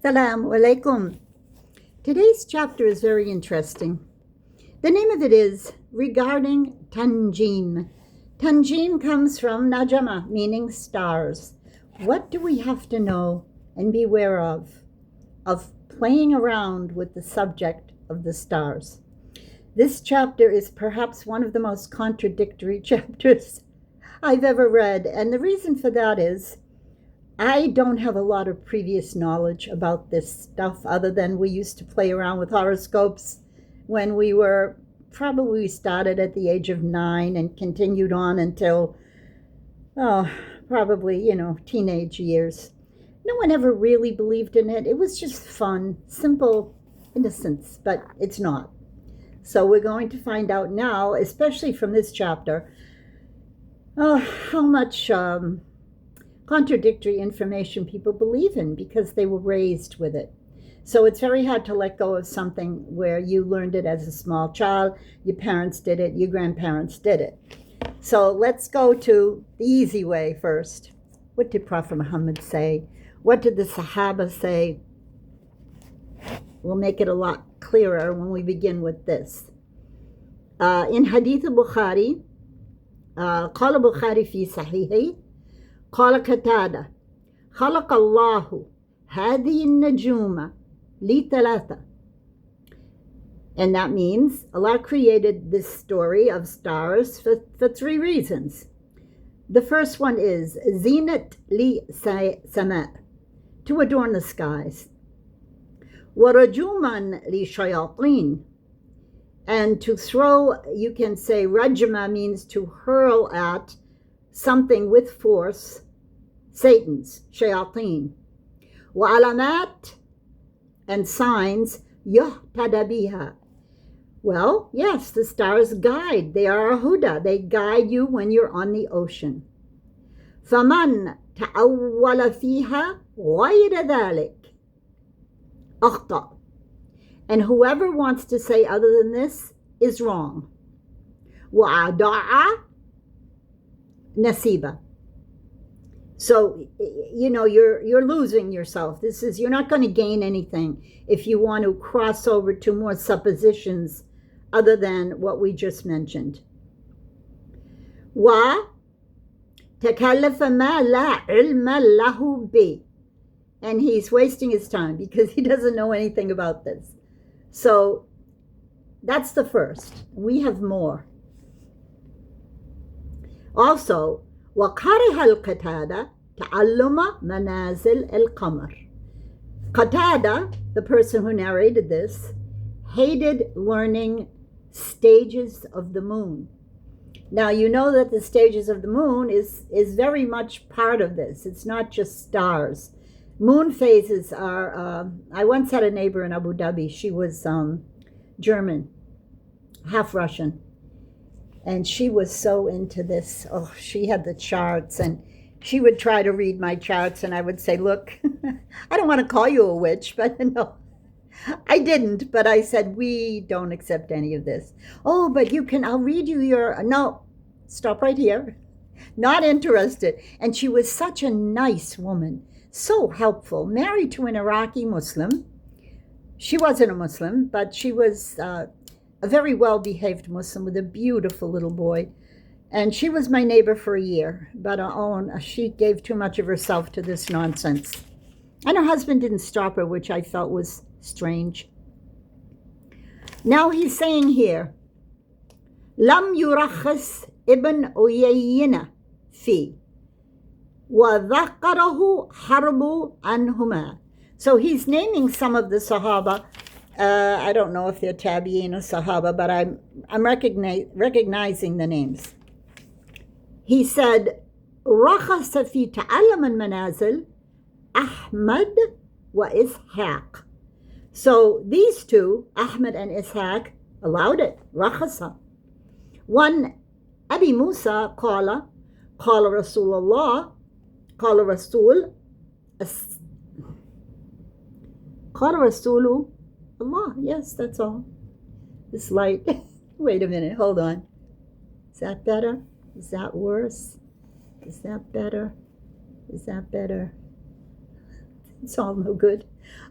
Assalamu alaikum. Today's chapter is very interesting. The name of it is Regarding Tanjim. Tanjim comes from Najama, meaning stars. What do we have to know and beware of playing around with the subject of the stars? This chapter is perhaps one of the most contradictory chapters I've ever read, and the reason for that is I don't have a lot of previous knowledge about this stuff other than we used to play around with horoscopes when we started at the age of 9 and continued on until, probably, teenage years. No one ever really believed in it. It was just fun, simple innocence, but it's not. So we're going to find out now, especially from this chapter, how much contradictory information people believe in because they were raised with it. So it's very hard to let go of something where you learned it as a small child, your parents did it, your grandparents did it. So let's go to the easy way first. What did Prophet Muhammad say? What did the Sahaba say? We'll make it a lot clearer when we begin with this. In Hadith al-Bukhari, قال البخاري في صحيحه قال قتادة خلق الله هذه النجوم لثلاثة. And that means Allah created this story of stars for 3 reasons. The first one is زينة للسماء, to adorn the skies. ورجوما للشياطين, and to throw, you can say rajma means to hurl at something with force, Satan's, shayateen. وعلامات, and signs, يهتدى بها. Well, yes, the stars guide. They are a huda. They guide you when you're on the ocean. فمن تأول فيها غير ذلك أخطأ. And whoever wants to say other than this is wrong. وأضاع nasiba. So, you're losing yourself. You're not going to gain anything if you want to cross over to more suppositions other than what we just mentioned. Wa takallafa ma la ilma lahu bi. And he's wasting his time because he doesn't know anything about this. So, that's the first. We have more. Also, وكره القتادة تعلم منازل القمر. Qatada, the person who narrated this, hated learning stages of the moon. Now, you know that the stages of the moon is very much part of this. It's not just stars. Moon phases are, I once had a neighbor in Abu Dhabi. She was German, half Russian. And she was so into this. Oh, she had the charts, and she would try to read my charts, and I would say, look, I don't want to call you a witch, but no, I didn't. But I said, we don't accept any of this. Oh, but I'll read you no, stop right here. Not interested. And she was such a nice woman, so helpful, married to an Iraqi Muslim. She wasn't a Muslim, but she was a very well-behaved Muslim with a beautiful little boy. And she was my neighbor for a year, but she gave too much of herself to this nonsense. And her husband didn't stop her, which I felt was strange. Now he's saying here, Lam yurakhis ibn Uyayna fi وذكره حرب عنهما. So he's naming some of the Sahaba. I don't know if they're Tabi'in or Sahaba, but I'm recognizing the names. He said, رخص في تعلم المنازل أحمد وإسحاق. So these two, Ahmed and Ishaq, allowed it. رخص. One, Abi Musa قال رسول الله قال رسول Allah. Yes, that's all. This light. Wait a minute. Hold on. Is that better? Is that worse? Is that better? Is that better? It's all no good.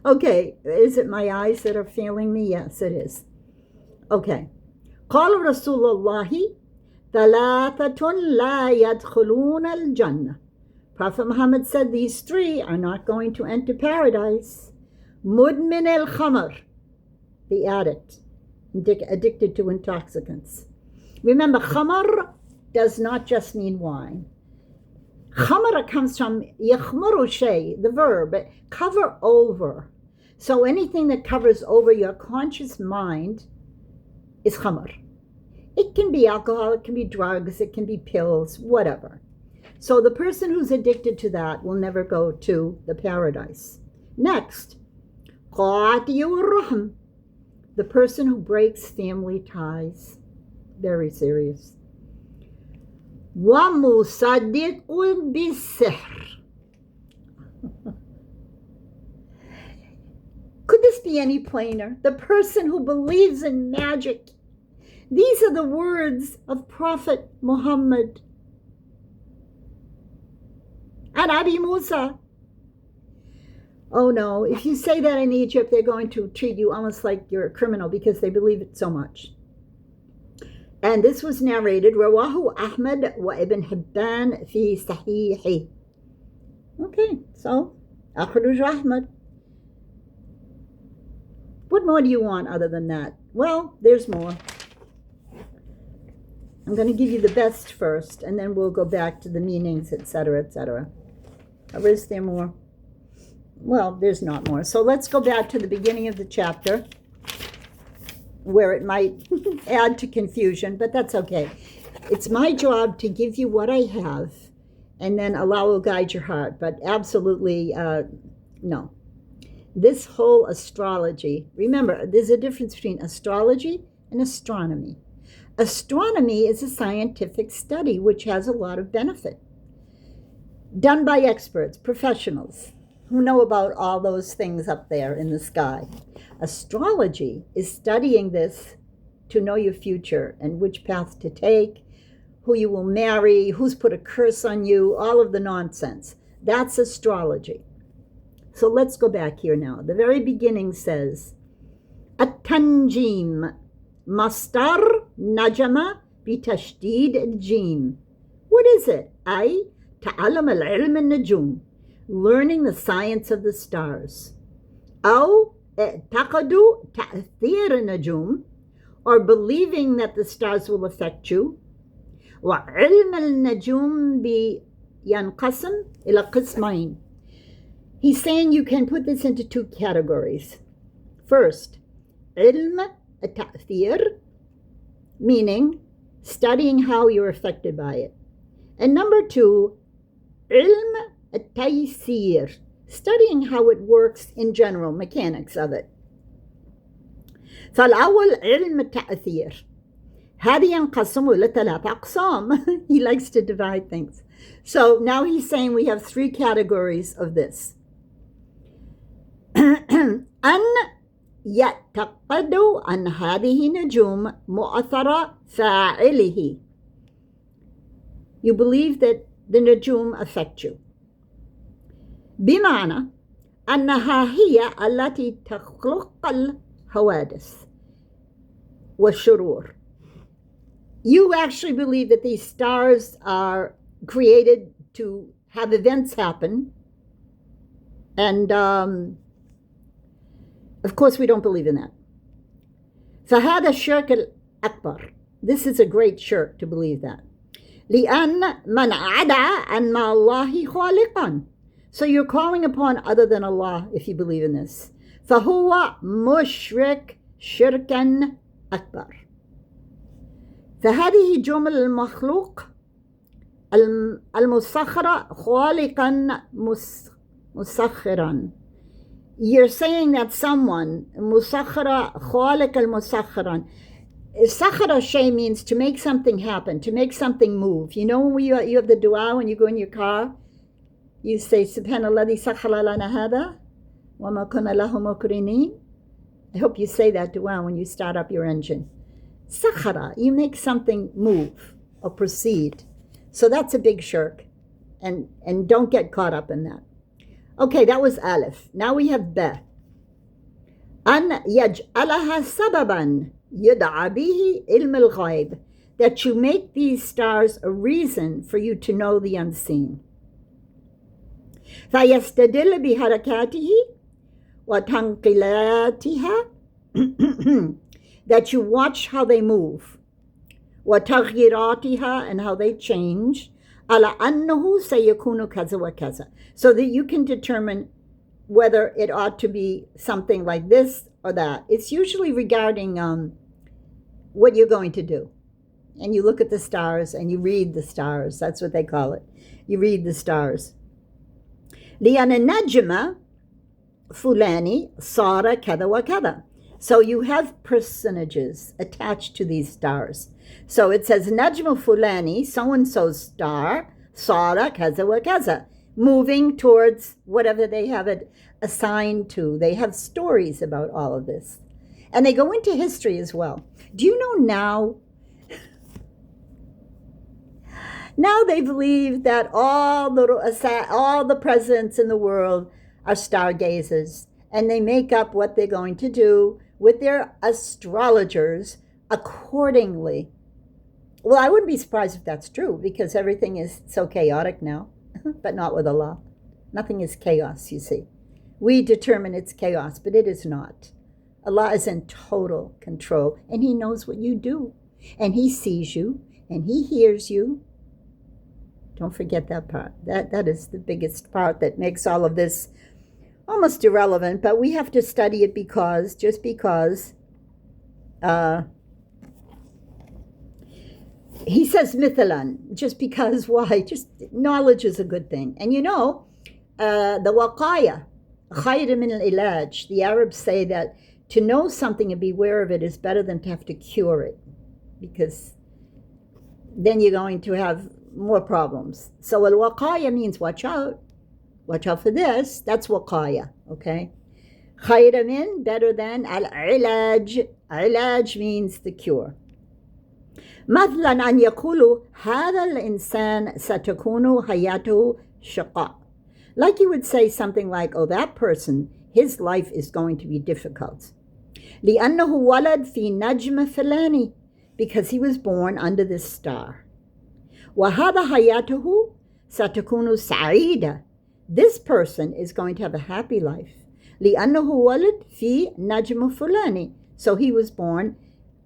Okay, is it my eyes that are failing me? Yes, it is. Okay. قال رسول الله ثلاثة لا يدخلون الجنة. Prophet Muhammad said these three are not going to enter paradise. مدمن الخمر, the addict, addicted to intoxicants. Remember, khamar does not just mean wine. Khamar comes from yakhmaru shay, the verb, cover over. So anything that covers over your conscious mind is khamar. It can be alcohol, it can be drugs, it can be pills, whatever. So the person who's addicted to that will never go to the paradise. Next, qati'ur rahm, the person who breaks family ties. Very serious. وَمُصَدِّقٌ بِالسِّحْرِ. Could this be any plainer? The person who believes in magic. These are the words of Prophet Muhammad. And Abi Musa. Oh no, if you say that in Egypt, they're going to treat you almost like you're a criminal because they believe it so much. And this was narrated, Rawahu Ahmad wa Ibn Hibban fi Sahihi. Okay, so, Akhruj Ahmad. What more do you want other than that? Well, there's more. I'm going to give you the best first, and then we'll go back to the meanings, etc., etc. Or is there more? Well, there's not more. So let's go back to the beginning of the chapter, where it might add to confusion, but that's okay. It's my job to give you what I have, and then Allah will guide your heart, but absolutely no. This whole astrology, remember, there's a difference between astrology and astronomy. Astronomy is a scientific study which has a lot of benefit, done by experts, professionals, who know about all those things up there in the sky. Astrology is studying this to know your future and which path to take, who you will marry, who's put a curse on you, all of the nonsense. That's astrology. So let's go back here now. The very beginning says, At-tanjim, mastar najama bitashdid al-jim. What is it? Ay, ta'alam al-ilm al-najum, learning the science of the stars. Aw, i'taqadu ta'thir al-najum, or believing that the stars will affect you. Wa ilm al-najum bi yanqasam ila qismain. He's saying you can put this into two categories. First, ilm al-ta'thir, meaning studying how you're affected by it. And number two, ilm al-taysir, studying how it works in general, mechanics of it. فالأول علم التأثير. هذا ينقسم إلى 3 أقسام. He likes to divide things. So now he's saying we have 3 categories of this. أن يعتقد أن هذه نجوم مؤثرة فاعله. You believe that the najum affect you. بمعنى أنها هي التي تخلق الحوادث والشرور. You actually believe that these stars are created to have events happen, and of course we don't believe in that. فهذا الشرك الأكبر. This is a great shirk to believe that. لأن من عدا أن مع الله خالقا. So you're calling upon other than Allah if you believe in this. فهو مشرك شركا أكبر. فهذه جمل المخلوق المسخرة خالقا مسخرا. You're saying that someone مسخرة خالق المسخرا. Sakhara shay means to make something happen, to make something move. You know when you have the dua when you go in your car, you say Subhanalladhi sakhara lana hada wa ma kunna lahu muqrinin. I hope you say that dua when you start up your engine. Sakhara, you make something move or proceed. So that's a big shirk, and don't get caught up in that. Okay, that was Aleph. Now we have Ba. أن يجعلها سببا يدعى به علم الغيب, that you make these stars a reason for you to know the unseen. فيستدل بحركاته وتنقلاتها, that you watch how they move, وتغييراتها, and how they change, على أنه سيكون كذا وكذا, so that you can determine whether it ought to be something like this or that. It's usually regarding what you're going to do. And you look at the stars and you read the stars. That's what they call it. You read the stars. لأن النجم فلاني صار كذا وكذا. So you have personages attached to these stars. So it says نجم فلاني, so-and-so's star, صار كذا وكذا, moving towards whatever they have it assigned to. They have stories about all of this. And they go into history as well. Do you know now they believe that all the presidents in the world are stargazers, and they make up what they're going to do with their astrologers accordingly. Well, I wouldn't be surprised if that's true, because everything is so chaotic now. But not with Allah. Nothing is chaos, you see. We determine it's chaos, but it is not. Allah is in total control, and He knows what you do, and He sees you, and He hears you. Don't forget that part. That is the biggest part that makes all of this almost irrelevant, but we have to study it just because he says mithalan, just because. Why? Just knowledge is a good thing. And you know, the waqaya, khayr min al-ilaj, the Arabs say that to know something and be aware of it is better than to have to cure it, because then you're going to have more problems. So al-waqaya means watch out for this. That's waqaya, okay? Khayr min, better than. Al-ilaj, ilaj means the cure. مثلا أن يقولوا هذا الإنسان ستكون حياته شقاء. Like you would say something like, oh, that person, his life is going to be difficult. لأنه ولد في نجم فلاني, because he was born under this star. وهذا حياته ستكون سعيدة. This person is going to have a happy life. لأنه ولد في نجم فلاني. So he was born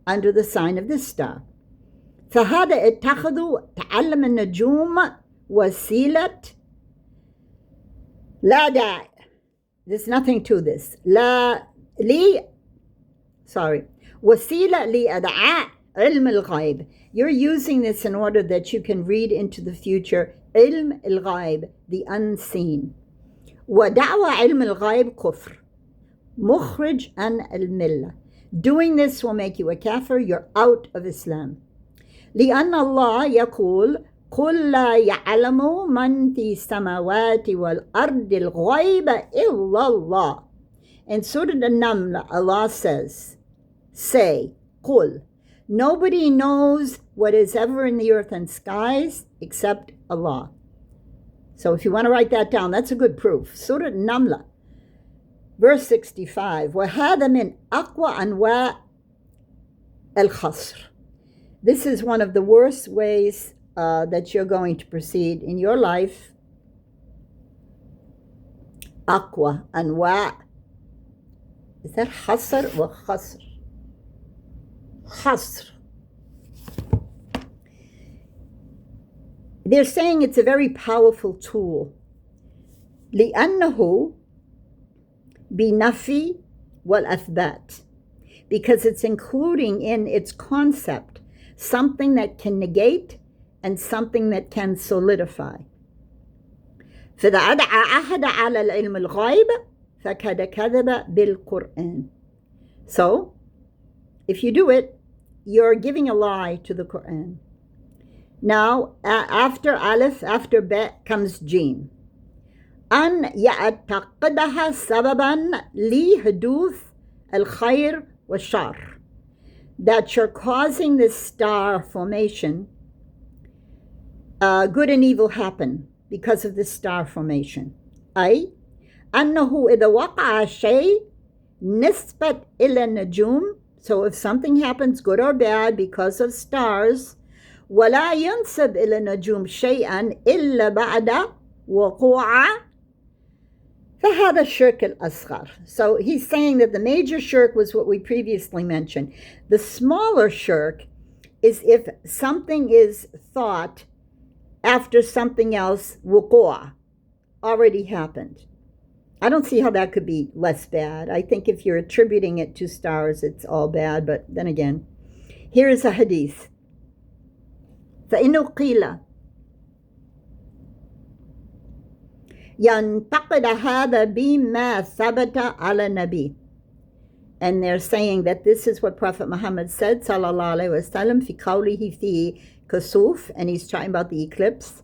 under the sign of this star. فهذا اتخذوا تعلم النجوم وسيلة لا داعي. There's nothing to this. وسيلة لإدعاء علم الغيب. You're using this in order that you can read into the future علم الغيب, the unseen. ودعوى علم الغيب كفر مخرج عن الملة. Doing this will make you a kafir. You're out of Islam. لأن الله يقول قل لا يعلم من في السماوات والأرض الغيب إلا الله. In Surah An-Naml, Allah says, say, قل, nobody knows what is ever in the earth and skies except Allah. So if you want to write that down, that's a good proof. Surah An-Naml, verse 65, وهذا من أقوى أنواع الخسر. This is one of the worst ways that you're going to proceed in your life. أقوى أنواع. Is that خسر or خسر? خسر. They're saying it's a very powerful tool. لأنه بنفي والأثبات. Because it's including in its concept something that can negate and something that can solidify. فإذا أدعى أحد على العلم الغيب فقد كذب بالقرآن. So, if you do it, you're giving a lie to the Quran. Now, after Aleph, after Bet comes Jim. أن يعتقدها سببا لحدوث الخير والشر. That you're causing this star formation, good and evil happen because of this star formation. أي أنه إذا وقع شيء نسبة إلى النجوم, so if something happens good or bad because of stars, ولا ينسب إلى النجوم شيئا إلا بعد وقوع, فهذا الشرك الأصغر. So he's saying that the major shirk was what we previously mentioned. The smaller shirk is if something is thought after something else, wuqua, already happened. I don't see how that could be less bad. I think if you're attributing it to stars, it's all bad. But then again, here is a hadith. فإنه قيل ينتقد هذا بما ثبت على النبي. And they're saying that this is what Prophet Muhammad said, sallallahu alaihi wasallam, في قوله في كسوف, and he's talking about the eclipse.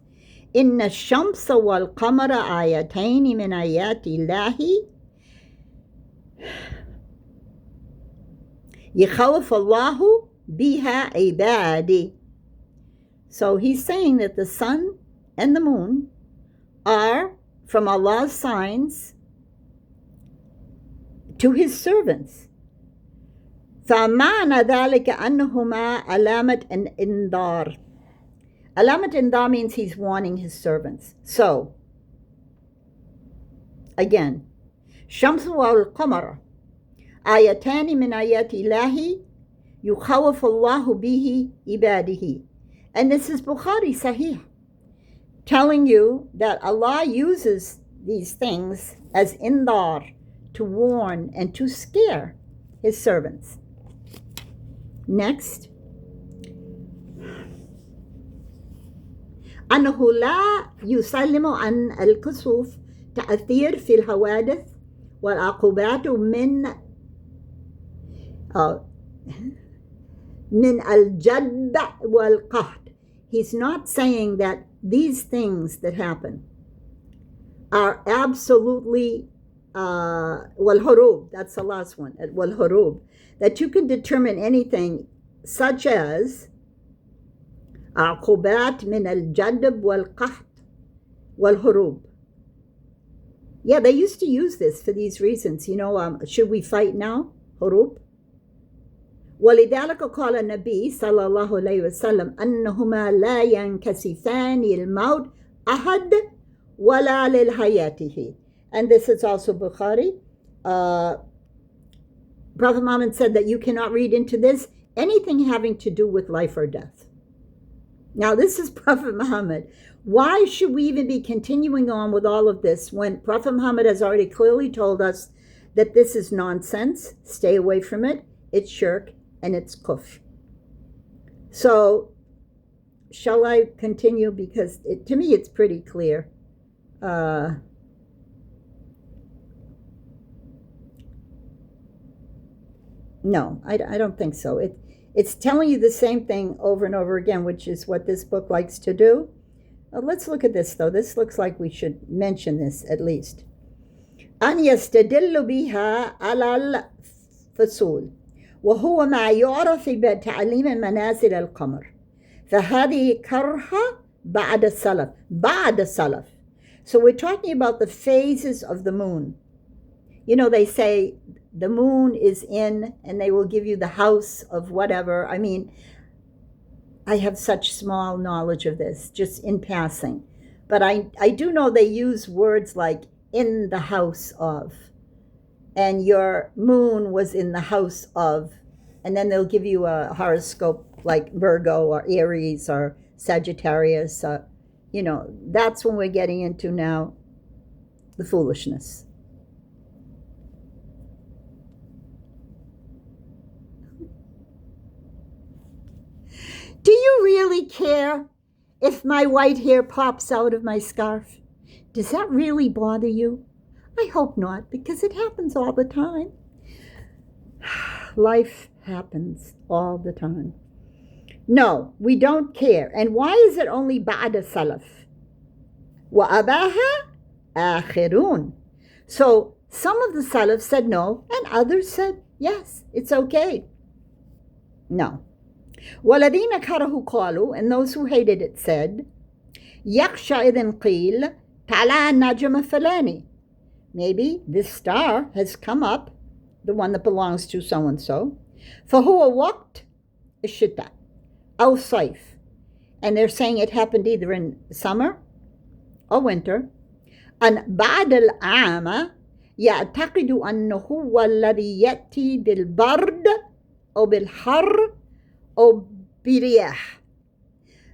إن الشمس والقمر آيتين من آيات الله يخوف الله بها عباده. So he's saying that the sun and the moon are from Allah's signs to his servants. فمعنى ذلك أنهما علامة الإنذار. Alamat Indar means he's warning his servants. So, again, Shamsu wal Qamara, ayatani min ayati Ilahi, yukhawafu Allahu bihi ibadihi. And this is Bukhari Sahih, telling you that Allah uses these things as indar, to warn and to scare his servants. Next. أنه لا يسلم عن الكسوف تأثير في الحوادث والعقوبات من الجد والقهر. He's not saying that these things that happen are absolutely والهروب, that's the last one, والهروب, that you can determine anything such as عقوبات من الجدب والقحط والهروب. Yeah, they used to use this for these reasons. You know, should we fight now? هروب. ولذلك قال النبي صلى الله عليه وسلم أنهما لا ينكسفان الموت أحد ولا للحياته. And this is also Bukhari. Prophet Muhammad said that you cannot read into this anything having to do with life or death. Now, this is Prophet Muhammad. Why should we even be continuing on with all of this when Prophet Muhammad has already clearly told us that this is nonsense? Stay away from it. It's shirk and it's kufr. So, shall I continue? Because to me, it's pretty clear. No, I don't think so. It's telling you the same thing over and over again, which is what this book likes to do. Let's look at this, though. This looks like we should mention this at least. أن يستدل بها على الفصول وهو ما يعرف بتعليم منازل القمر فهذه كرهة بعد السلف. So we're talking about the phases of the moon. You know, they say the moon is in, and they will give you the house of whatever. I mean, I have such small knowledge of this, just in passing. But I do know they use words like in the house of, and your moon was in the house of, and then they'll give you a horoscope like Virgo or Aries or Sagittarius. You know, that's when we're getting into now the foolishness. Do you really care if my white hair pops out of my scarf? Does that really bother you? I hope not, because it happens all the time. Life happens all the time. No, we don't care. And why is it only ba'da salaf? وَأَبَاهَا آخِرُونَ. So some of the salaf said no, and others said yes, it's okay. No. وَالَّذِينَ كَرَهُ قَالُوا, and those who hated it said, يَخْشَى إِذٍ قِيلَ تَعْلَى النَّجْمَ فَلَانِ maybe this star has come up, the one that belongs to so-and-so. فهو وقت الشتاء أو صيف. And they're saying it happened either in summer or winter. أن بعد العام يعتقد أنه هو الذي يأتي بالبرد أو بالحر أو برياح.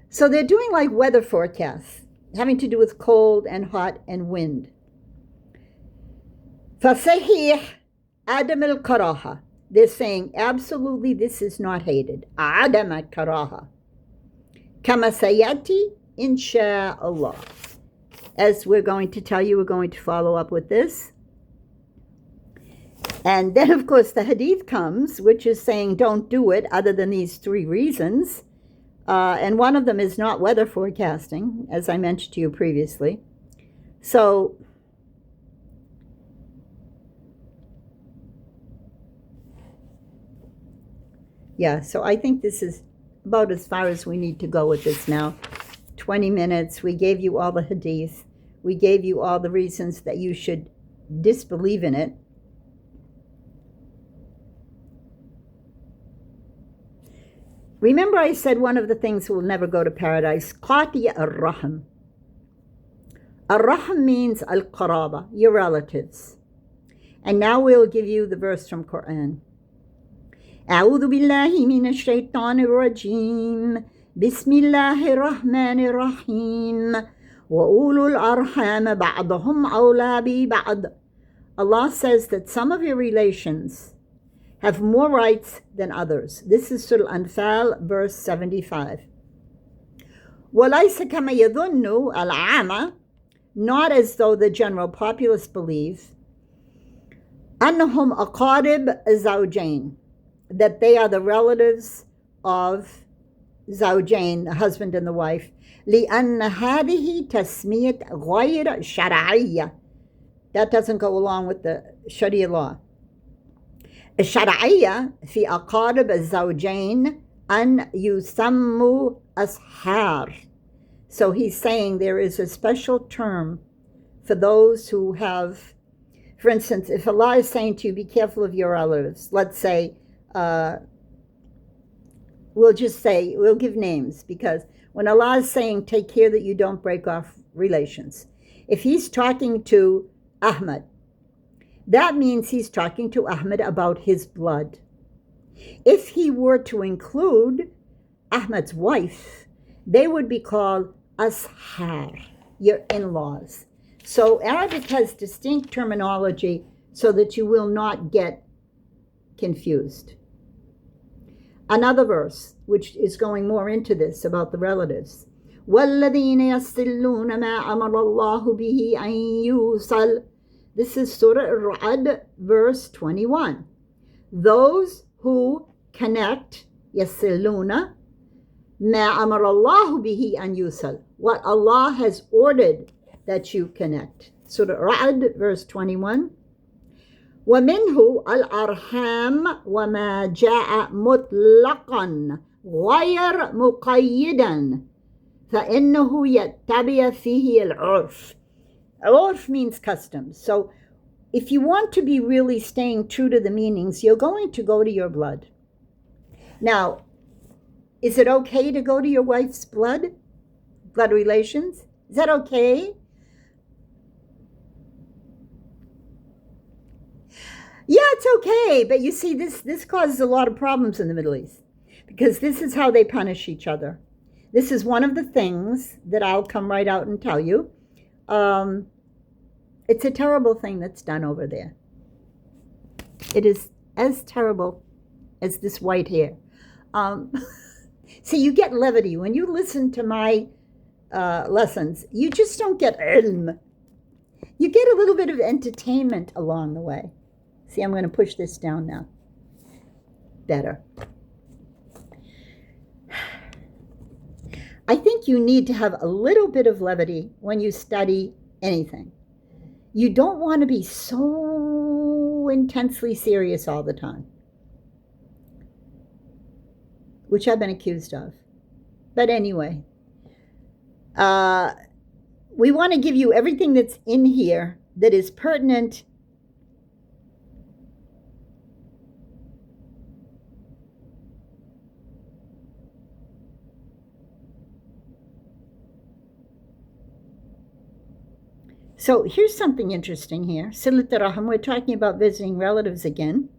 So they're doing like weather forecasts, having to do with cold and hot and wind. فصحيح عدم الكراهة. They're saying absolutely this is not hated. عدم الكراهة. كما سيأتي إن شاء الله. As we're going to tell you, we're going to follow up with this. And then, of course, the hadith comes, which is saying don't do it other than these three reasons. And one of them is not weather forecasting, as I mentioned to you previously. So, yeah, so I think this is about as far as we need to go with this now. 20 minutes. We gave you all the hadith. We gave you all the reasons that you should disbelieve in it. Remember I said one of the things will never go to paradise. Qatiya ar-Rahm. Ar-Rahm means al-Qaraba, your relatives. And now we'll give you the verse from Quran. أعوذ بالله من الشيطان الرجيم بسم الله الرحمن الرحيم وأولو الأرحام بعضهم أولى ببعض. Allah says that some of your relations have more rights than others. This is Surah Al-Anfal, verse 75. وَلَيْسَ كَمَا يَظُنُّ الْعَامَةُ, not as though the general populace believe, أَنَّهُمْ أَقَارِبْ الزَّوْجَيْنِ, that they are the relatives of زوجين, the husband and the wife. لأن هذه تسمية غير شرعية. That doesn't go along with the Sharia law. الشرعية في أقارب الزوجين أن يسموا أصهار. So he's saying there is a special term for those who have, for instance, if Allah is saying to you, be careful of your relatives, let's say, we'll give names, because when Allah is saying take care that you don't break off relations, if he's talking to Ahmed, that means he's talking to Ahmed about his blood. If he were to include Ahmed's wife, they would be called ashar, your in-laws. So Arabic has distinct terminology so that you will not get confused. Another verse, which is going more into this about the relatives. وَالَّذِينَ يَصِلُّونَ مَا أَمَرَ اللَّهُ بِهِ أَن يُوصَلَ. This is Surah Al-Ra'd, verse 21. Those who connect, يَصِلُّونَ مَا أَمَرَ اللَّهُ بِهِ أَن يُوصَلَ, what Allah has ordered that you connect. Surah Al-Ra'd, verse 21. ومنه الأرحام وما جاء مطلقا غير مقيدا فإنه يتبع فيه العرف. Urf means customs. So if you want to be really staying true to the meanings, you're going to go to your blood. Now, is it okay to go to your wife's blood relations? Is that okay? Yeah, it's okay, but you see, this causes a lot of problems in the Middle East, because this is how they punish each other. This is one of the things that I'll come right out and tell you. It's a terrible thing that's done over there. It is as terrible as this white hair. See, you get levity. When you listen to my lessons, you just don't get ilm. You get a little bit of entertainment along the way. See, I'm going to push this down now. Better. I think you need to have a little bit of levity when you study anything. You don't want to be so intensely serious all the time, which I've been accused of. But anyway, we want to give you everything that's in here that is pertinent So here's something interesting here. Silat Rahim, we're talking about visiting relatives again.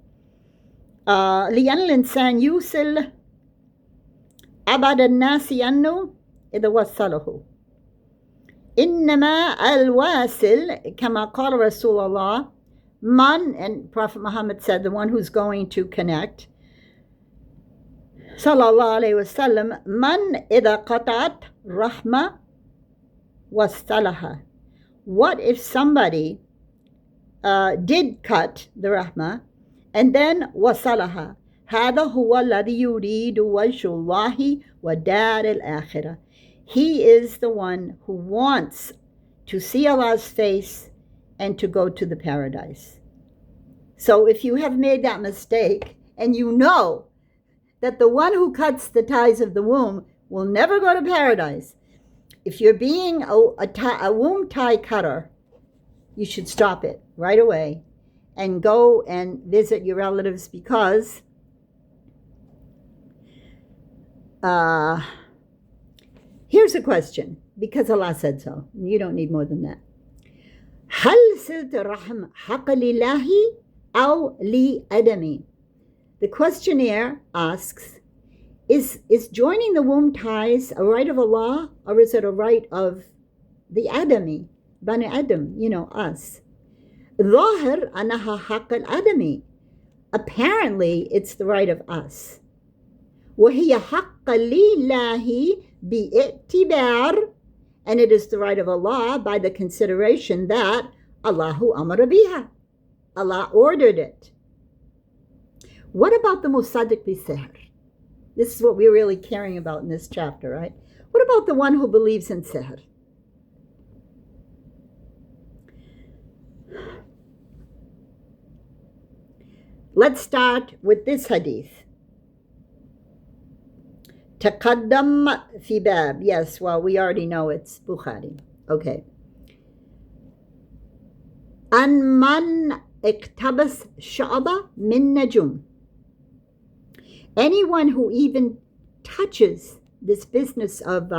لأن الإنسان يوصل أبعد الناس عنه إذا وصله. إنما الواصل كما قال رسول الله man, and Prophet Muhammad said, the one who's going to connect, sallallahu alayhi wasallam, man إذا قطعت رحمة وصلها. What if somebody did cut the rahmah and then wasalaha? هذا هو الذي يريد وجه الله ودار الآخرة. He is the one who wants to see Allah's face and to go to the paradise. So if you have made that mistake and you know that the one who cuts the ties of the womb will never go to paradise, if you're being a womb tie cutter, you should stop it right away and go and visit your relatives, because here's a question, because Allah said so. You don't need more than that. هل صلة الرحم حق لله أو لآدمي? The questionnaire asks, Is joining the womb ties a right of Allah, or is it a right of the Adami, Bani Adam, us? ظاهر أنها حق الآدمي. Apparently, it's the right of us. وهي حق لله باعتبار, and it is the right of Allah by the consideration that Allahu amara biha. Allah ordered it. What about the musaddiq bi-sihr? This is what we're really caring about in this chapter, right? What about the one who believes in sihr? Let's start with this hadith. تقدم في باب. Yes, well, we already know it's Bukhari. Okay. عن من اقتبس شعبة من نجوم. Anyone who even touches this business of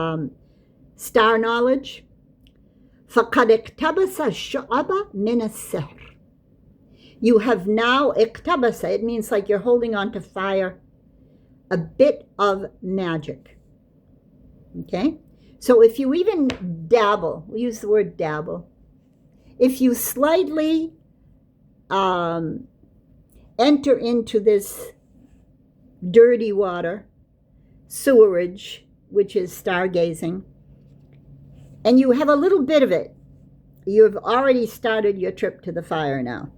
star knowledge, فقد اقتبس شعبة من السحر. You have now اقتبس. It means like you're holding on to fire, a bit of magic. Okay? So if you even dabble, we use the word dabble, if you slightly enter into this dirty water, sewerage, which is stargazing, and you have a little bit of it, you've already started your trip to the fire now.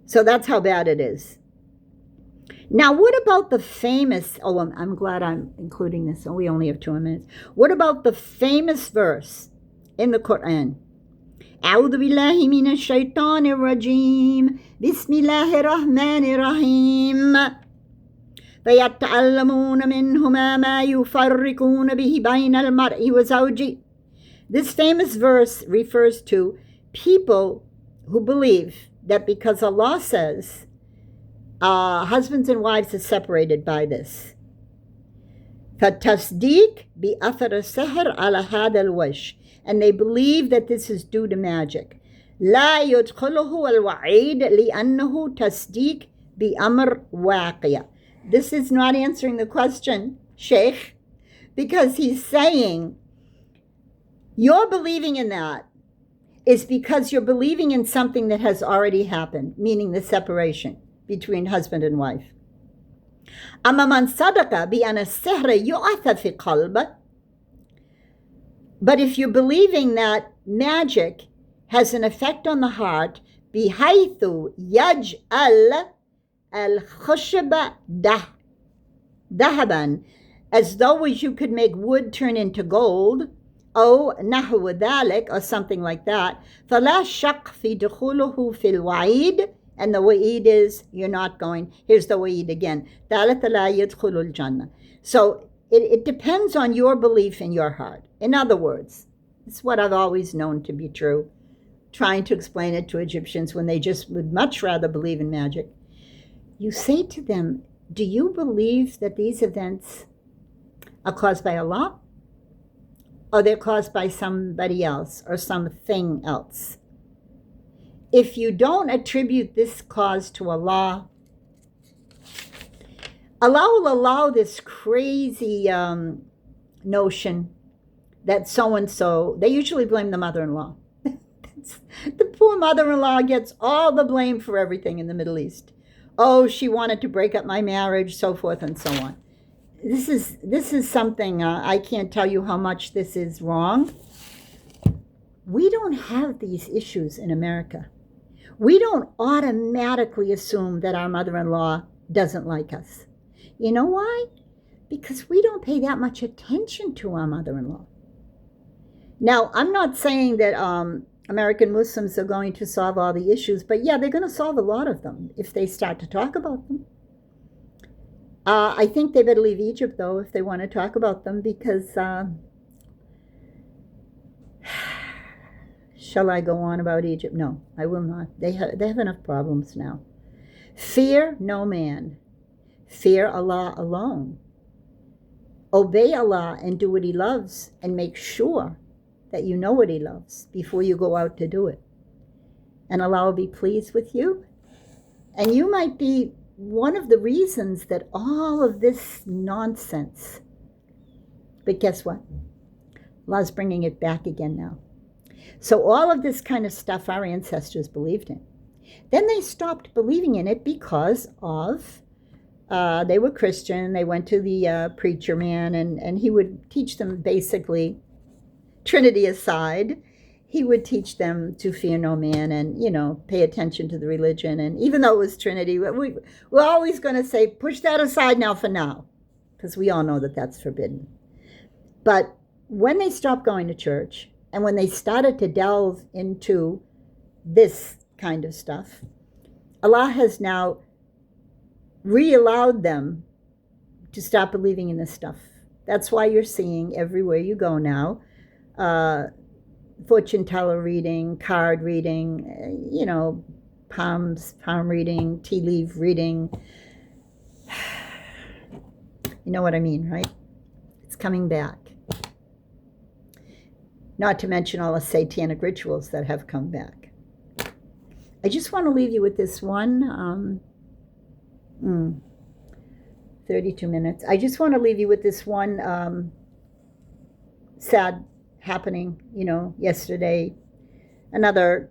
So that's how bad it is. Now, what about the famous, I'm glad I'm including this, and we only have 2 minutes. What about the famous verse in the Quran? أعوذ بالله من الشيطان الرجيم بسم الله الرحمن الرحيم فيتعلمون منهما ما يفرقون به بين المرء وزوجه. This famous verse refers to people who believe that because Allah says husbands and wives are separated by this. فالتصديق بأثر السحر على هذا الوجه, and they believe that this is due to magic. لا يدخله الوعيد لأنه تصديق بأمر واقع. This is not answering the question, Sheikh, because he's saying you're believing in that is because you're believing in something that has already happened, meaning the separation between husband and wife. أما من صدق بأن السحر يؤثر في قلبه. But if you're believing that magic has an effect on the heart, بحيث يجعل الخشب ذهبا, as though as you could make wood turn into gold, أو نحو ذلك, or something like that, فلا شك في دخوله في الوعيد, and the wa'id is you're not going. Here's the wa'id again. ثالث لا يدخل الجنة. So it depends on your belief in your heart. In other words, it's what I've always known to be true. trying to explain it to Egyptians when they just would much rather believe in magic. You say to them, do you believe that these events are caused by Allah? Or they're caused by somebody else or something else? If you don't attribute this cause to Allah, Allah will allow this crazy notion that so-and-so, they usually blame the mother-in-law. The poor mother-in-law gets all the blame for everything in the Middle East. Oh, she wanted to break up my marriage, so forth and so on. This is something, I can't tell you how much this is wrong. We don't have these issues in America. We don't automatically assume that our mother-in-law doesn't like us. You know why? Because we don't pay that much attention to our mother-in-law. Now, I'm not saying that American Muslims are going to solve all the issues, but yeah, they're going to solve a lot of them if they start to talk about them. I think they better leave Egypt, though, if they want to talk about them, because shall I go on about Egypt? No, I will not. They have enough problems now. Fear no man. Fear Allah alone. Obey Allah and do what He loves, and make sure that you know what He loves before you go out to do it. And Allah will be pleased with you. And you might be one of the reasons that all of this nonsense, but guess what? Allah's bringing it back again now. So all of this kind of stuff our ancestors believed in. Then they stopped believing in it because of, they were Christian, they went to the preacher man, and he would teach them basically, Trinity aside, he would teach them to fear no man and, pay attention to the religion. And even though it was Trinity, we're always going to say, push that aside now for now, because we all know that that's forbidden. But when they stopped going to church, and when they started to delve into this kind of stuff, Allah has now re-allowed them to stop believing in this stuff. That's why you're seeing everywhere you go now, fortune teller reading, card reading, palm reading, tea leaf reading. You know what I mean, right? It's coming back. Not to mention all the satanic rituals that have come back. I just want to leave you with this one, 32 minutes. I just want to leave you with this one sad happening, yesterday. Another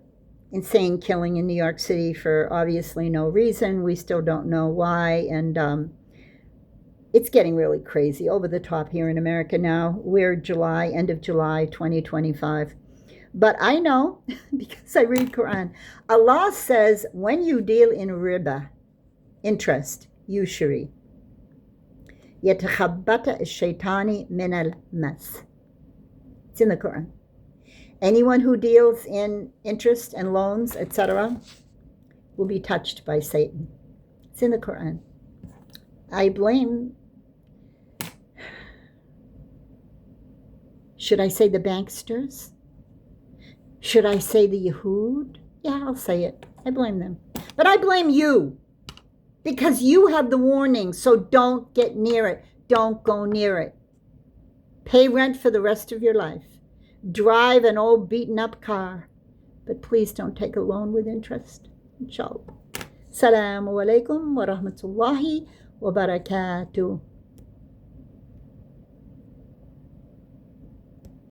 insane killing in New York City for obviously no reason. We still don't know why. And it's getting really crazy, over the top here in America now. We're end of July 2025. But I know, because I read Quran, Allah says when you deal in riba, interest, usury, يَتَخَبَّتَ الشَّيْطَانِ مِنَ الْمَسِ. It's in the Quran. Anyone who deals in interest and loans, etc., will be touched by Satan. It's in the Quran. I blame, should I say the banksters? Should I say the Yahud? Yeah, I'll say it. I blame them. But I blame you, because you have the warning, so don't get near it. Don't go near it. Pay rent for the rest of your life. Drive an old beaten up car. But please don't take a loan with interest. Inshallah. Assalamu alaikum wa rahmatullahi wa barakatuh.